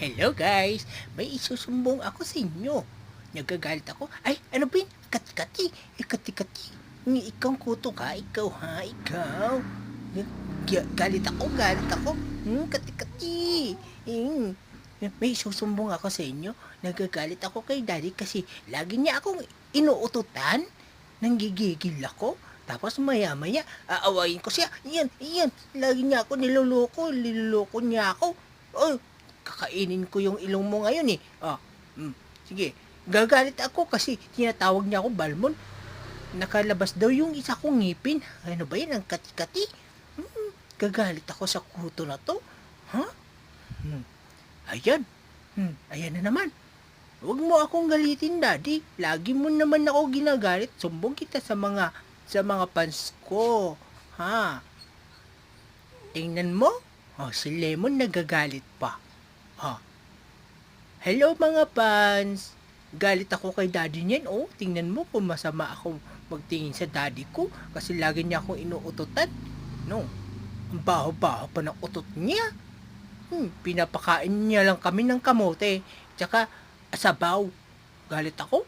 Hello guys, may isusumbong ako sa inyo. Nagagalit ako. Ay, ano ba yun? Kati-kati. Kati-kati. Ikaw kuto ka. Ikaw ha, ikaw. Galit ako, galit ako. Kati-kati. Hmm. May isusumbong ako sa inyo. Nagagalit ako kay daddy kasi lagi niya akong inuututan. Nanggigigil ako. Tapos maya-maya, aawayin ko siya. Iyan. Lagi niya ako niloloko niya ako. Oh, kakainin ko yung ilong mo ngayon eh. Sige. Gagalit ako kasi tinatawag niya ako Balmon. Nakalabas daw yung isa kong ngipin. Ano ba yan? Ang kati-kati? Gagalit ako sa kuto na to. Ha? Ayan. Ayan na naman. Huwag mo akong galitin, daddy. Lagi mo naman ako ginagalit. Sumbong kita sa mga fans ko. Ha? Tingnan mo. Si Lemon nagagalit pa. Hello mga fans. Galit ako kay daddy niyan. Tingnan mo kung masama ako magtingin sa daddy ko kasi lagi niya akong inuutotan. No. Ang baho-baho pa ng utot niya. Pinapakain niya lang kami ng kamote. Tsaka sabaw. Galit ako.